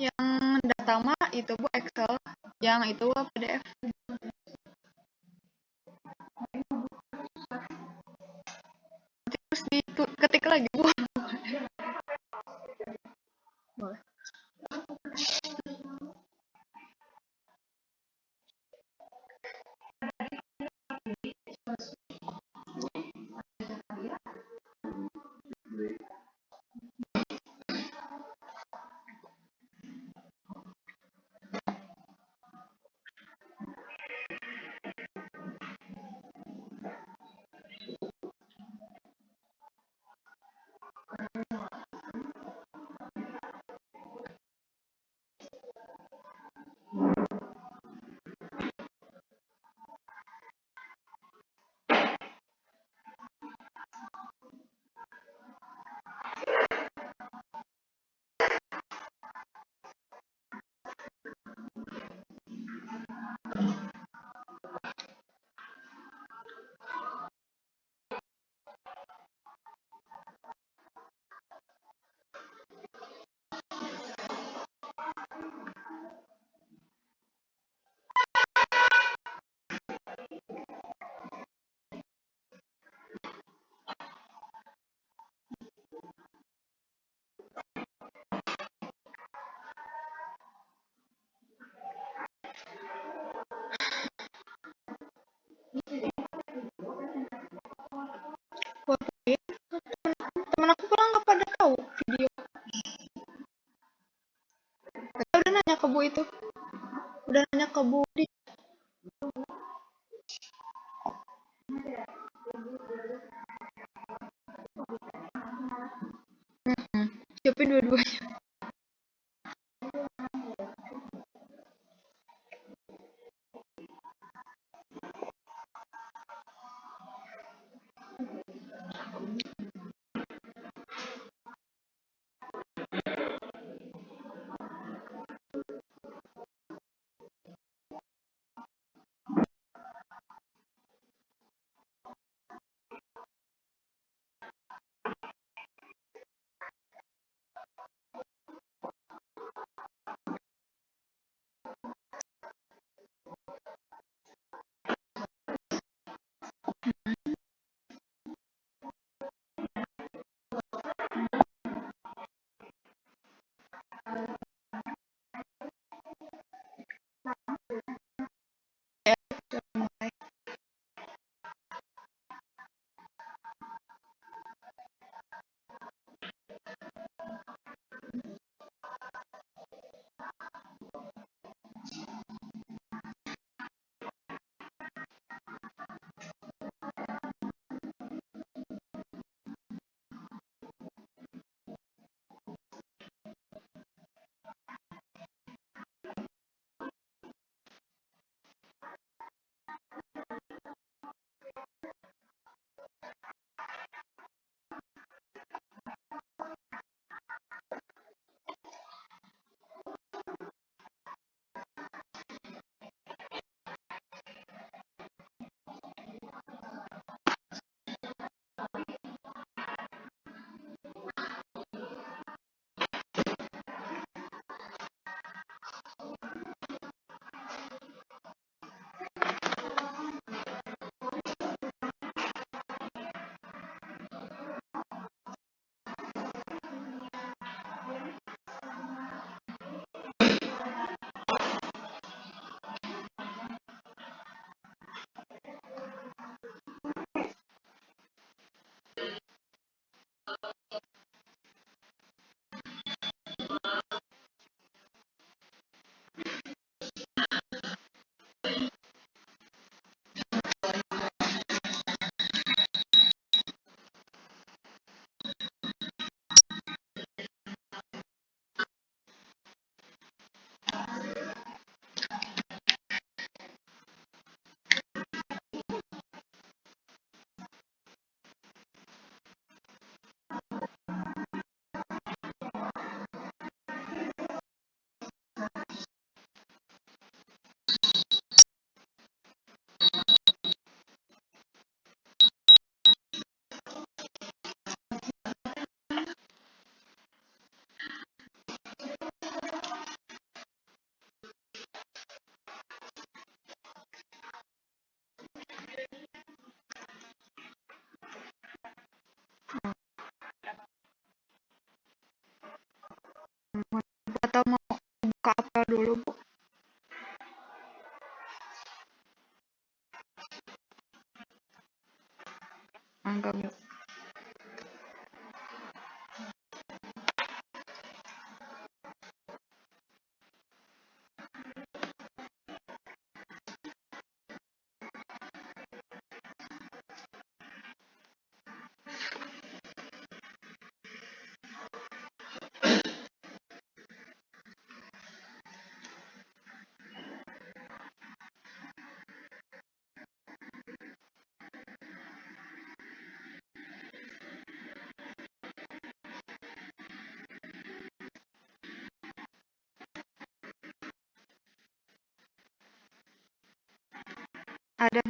Yang data mah itu Bu Excel, yang itu PDF. Terus diketik lagi Bu. Boleh. Wah, temen aku pulang nggak pada tahu video. Saya udah nanya ke Bu itu, udah nanya ke Bu di. Siapin dua-duanya. ganggu. Ada.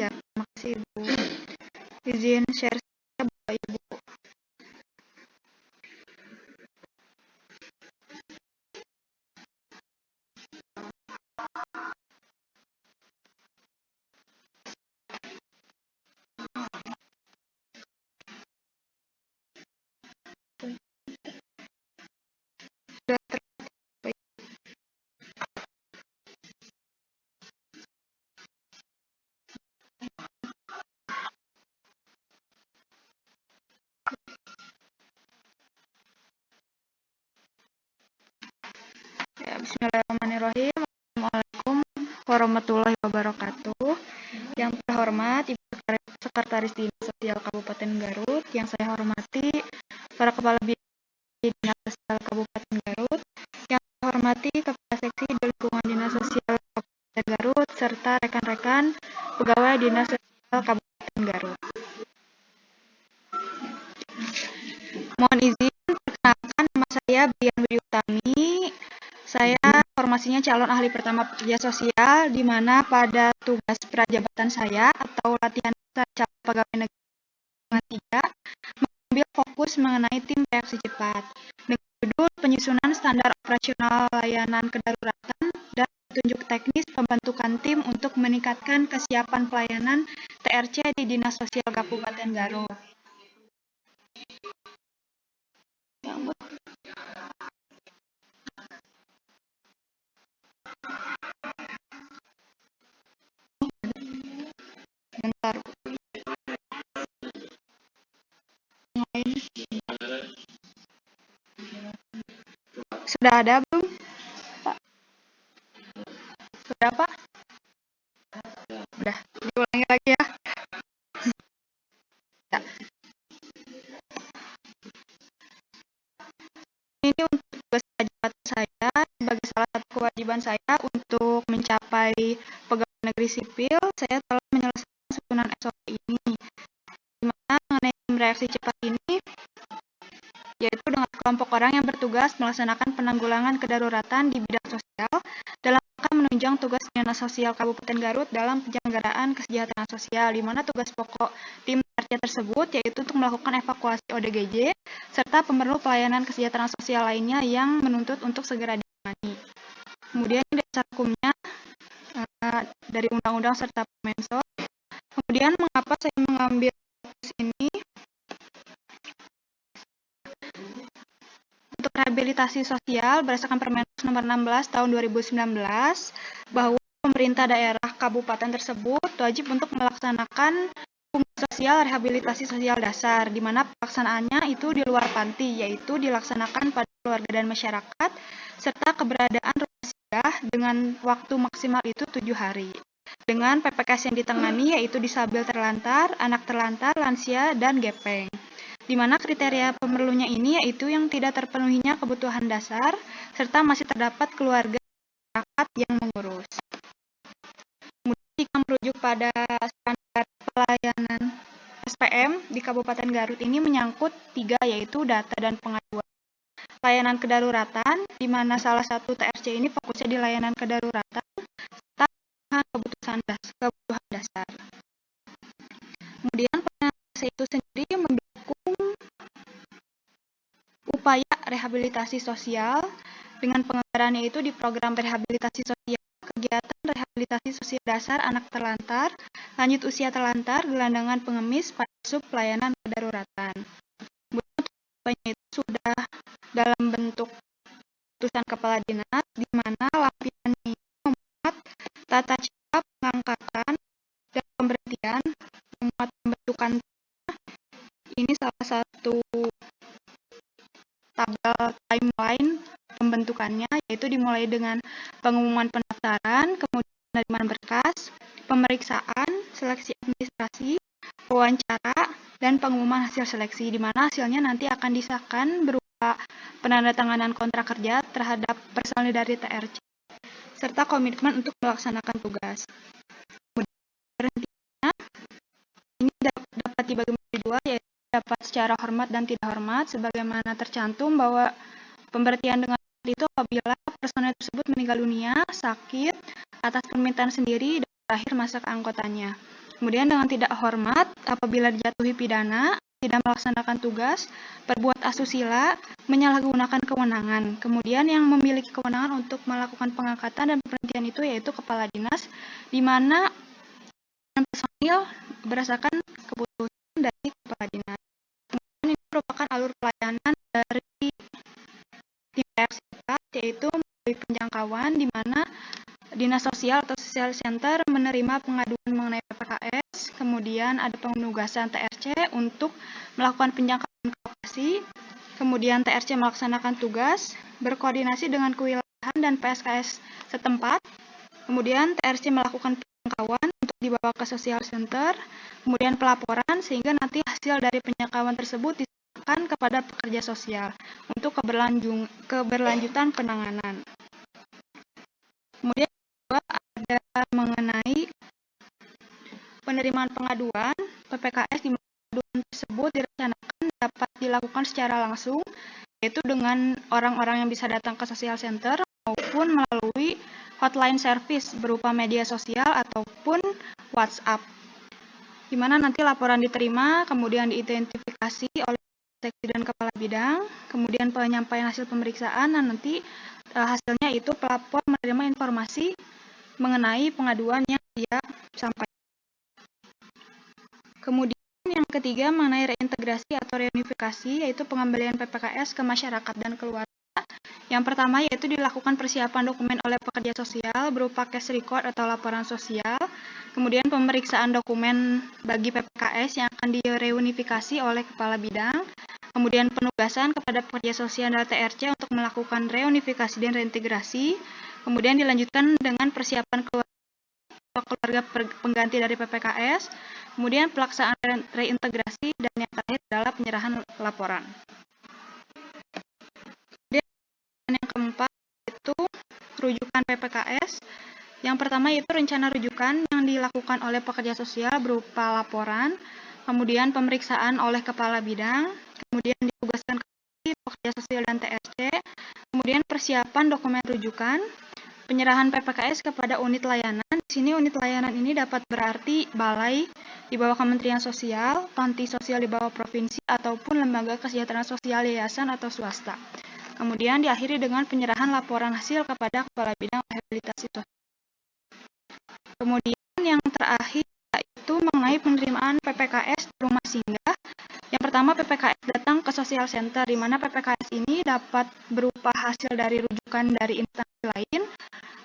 Ya, makasih Ibu. Izin share saya, Bapak Ibu. Sudah Bapak Ibu. warahmatullahi wabarakatuh. Yang terhormat Ibu Sekretaris Dinas Sosial Kabupaten Garut, yang saya hormati para Kepala Dinas Sosial Kabupaten Garut, yang saya hormati Kepala Seksi di lingkungan Dinas Sosial Kabupaten Garut, serta rekan-rekan pegawai Dinas Sosial Kabupaten Garut. Mohon izin, perkenalkan nama saya Brian Budi Utami. Saya formasinya calon ahli pertama pekerja sosial, di mana pada tugas prajabatan saya atau latihan calon pegawai negeri 3 mengambil fokus mengenai tim reaksi cepat dengan judul penyusunan standar operasional layanan kedaruratan dan petunjuk teknis pembentukan tim untuk meningkatkan kesiapan pelayanan TRC di Dinas Sosial Kabupaten Garut. Bentar. Sudah ada belum, Pak? Sudah, Pak? Udah, diulangi lagi ya. Ini untuk tugas prajabatan saya sebagai salah satu kewajiban saya untuk mencapai pegawai negeri sipil. Saya telah menyelesaikan susunan SOP ini, di mana mengenai tim reaksi cepat ini yaitu dengan kelompok orang yang bertugas melaksanakan penanggulangan kedaruratan di bidang sosial dalam rangka menunjang tugas Dinas Sosial Kabupaten Garut dalam penyelenggaraan kesejahteraan sosial, di mana tugas pokok tim TRC tersebut yaitu untuk melakukan evakuasi ODGJ serta pemerlu pelayanan kesejahteraan sosial lainnya yang menuntut untuk segera ditangani. Kemudian dasar hukumnya dari undang-undang serta Permensos. Kemudian mengapa saya mengambil fokus ini? Untuk rehabilitasi sosial berdasarkan Permenkes nomor 16 tahun 2019 bahwa pemerintah daerah kabupaten tersebut wajib untuk melaksanakan fungsi sosial rehabilitasi sosial dasar, di mana pelaksanaannya itu di luar panti, yaitu dilaksanakan pada keluarga dan masyarakat, serta keberadaan rumah singgah dengan waktu maksimal itu 7 hari. Dengan PPKS yang ditangani yaitu disabil terlantar, anak terlantar, lansia, dan gepeng. Di mana kriteria pemerlunya ini yaitu yang tidak terpenuhinya kebutuhan dasar, serta masih terdapat keluarga masyarakat yang mengurus. Kemudian jika merujuk pada standar pelayanan SPM di Kabupaten Garut ini menyangkut 3, yaitu data dan pengaduan. Layanan kedaruratan, di mana salah satu TRC ini fokusnya di layanan kedaruratan, serta kebutuhan dasar. Kemudian TRC itu sendiri mendukung upaya rehabilitasi sosial dengan penganggarannya itu di program rehabilitasi sosial, kegiatan rehabilitasi sosial dasar anak terlantar, lanjut usia terlantar, gelandangan pengemis pada sub pelayanan kedaruratan. Kemudian upayanya itu sudah dalam bentuk putusan kepala dinas, di mana lampiran ini memuat tata cara pengangkatan dan pemberhentian, memuat pembentukan. Ini salah satu tabel timeline pembentukannya, yaitu dimulai dengan pengumuman pendaftaran, kemudian penerimaan berkas, pemeriksaan, seleksi administrasi, wawancara, dan pengumuman hasil seleksi, di mana hasilnya nanti akan disahkan berupa penandatanganan kontrak kerja terhadap personil dari TRC, serta komitmen untuk melaksanakan tugas. Kemudian berhentinya ini dapat dibagi menjadi 2, yaitu dapat secara hormat dan tidak hormat, sebagaimana tercantum bahwa pemberhentian dengan itu apabila personel tersebut meninggal dunia, sakit, atas permintaan sendiri, dan berakhir masa keanggotaannya. Kemudian dengan tidak hormat, apabila dijatuhi pidana, tidak melaksanakan tugas, berbuat asusila, menyalahgunakan kewenangan. Kemudian yang memiliki kewenangan untuk melakukan pengangkatan dan pemberhentian itu yaitu kepala dinas, di mana personil berdasarkan keputusan dari kepala dinas. Kemudian ini merupakan alur pelayanan dari tim reaksi cepat, yaitu melalui penjangkauan, di mana Dinas Sosial atau Social Center menerima pengaduan mengenai PPKS, kemudian ada penugasan TRC untuk melakukan penjangkauan ke lokasi, kemudian TRC melaksanakan tugas, berkoordinasi dengan kewilayahan dan PSKS setempat, Kemudian TRC melakukan penyangkauan untuk dibawa ke social center, kemudian pelaporan sehingga nanti hasil dari penyangkauan tersebut diserahkan kepada pekerja sosial untuk keberlanjutan penanganan. Kemudian ada mengenai penerimaan pengaduan PPKS, di mana pengaduan tersebut direncanakan dapat dilakukan secara langsung, yaitu dengan orang-orang yang bisa datang ke social center maupun melalui hotline service berupa media sosial ataupun WhatsApp, di mana nanti laporan diterima, kemudian diidentifikasi oleh seksi dan kepala bidang, kemudian penyampaian hasil pemeriksaan, dan nanti hasilnya itu pelapor menerima informasi mengenai pengaduan yang dia sampaikan. Kemudian yang ketiga mengenai reintegrasi atau reunifikasi, yaitu pengembalian PPKS ke masyarakat dan keluarga. Yang pertama yaitu dilakukan persiapan dokumen oleh pekerja sosial berupa case record atau laporan sosial, kemudian pemeriksaan dokumen bagi PPKS yang akan direunifikasi oleh kepala bidang, kemudian penugasan kepada pekerja sosial dan TRC untuk melakukan reunifikasi dan reintegrasi, kemudian dilanjutkan dengan persiapan keluarga pengganti dari PPKS, kemudian pelaksanaan reintegrasi, dan yang terakhir adalah penyerahan laporan. Kemudian yang keempat itu rujukan PPKS. Yang pertama yaitu rencana rujukan yang dilakukan oleh pekerja sosial berupa laporan, kemudian pemeriksaan oleh kepala bidang, kemudian ditugaskan ke pekerja sosial dan TRC, kemudian persiapan dokumen rujukan, penyerahan PPKS kepada unit layanan. Di sini unit layanan ini dapat berarti balai di bawah Kementerian Sosial, panti sosial di bawah provinsi, ataupun lembaga kesejahteraan sosial yayasan atau swasta. Kemudian diakhiri dengan penyerahan laporan hasil kepada kepala bidang rehabilitasi sosial. Kemudian yang terakhir yaitu mengenai penerimaan PPKS rumah singgah. Yang pertama PPKS datang ke social center, di mana PPKS ini dapat berupa hasil dari rujukan dari instansi lain,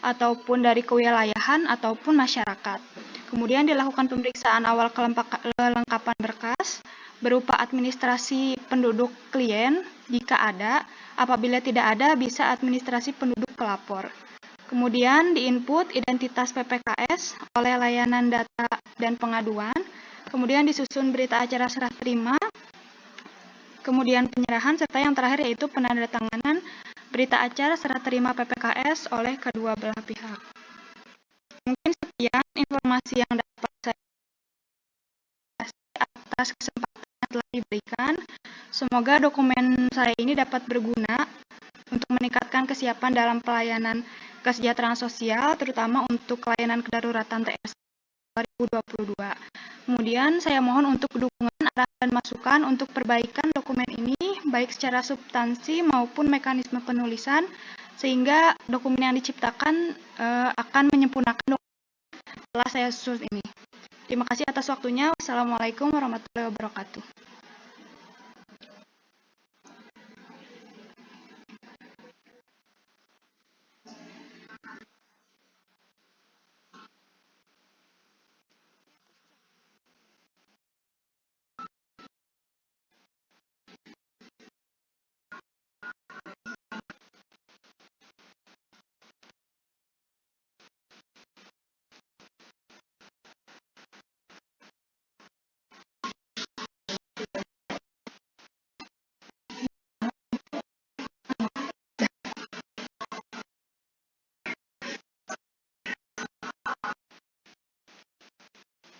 ataupun dari kewilayahan, ataupun masyarakat. Kemudian dilakukan pemeriksaan awal kelengkapan berkas berupa administrasi penduduk klien jika ada, apabila tidak ada bisa administrasi penduduk pelapor. Kemudian diinput identitas PPKS oleh layanan data dan pengaduan, kemudian disusun berita acara serah terima, kemudian penyerahan, serta yang terakhir yaitu penandatanganan berita acara serah terima PPKS oleh kedua belah pihak. Mungkin sekian informasi yang dapat saya kasih atas kesempatan yang telah diberikan. Semoga dokumen saya ini dapat berguna untuk meningkatkan kesiapan dalam pelayanan kesejahteraan sosial, terutama untuk layanan kedaruratan TRC 2022. Kemudian saya mohon untuk dukungan, arahan, dan masukan untuk perbaikan dokumen ini, baik secara substansi maupun mekanisme penulisan, sehingga dokumen yang diciptakan akan menyempurnakan dokumen setelah saya susun ini. Terima kasih atas waktunya. Wassalamualaikum warahmatullahi wabarakatuh.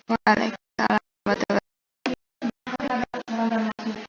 Waalaikumsalam warahmatullahi wabarakatuh.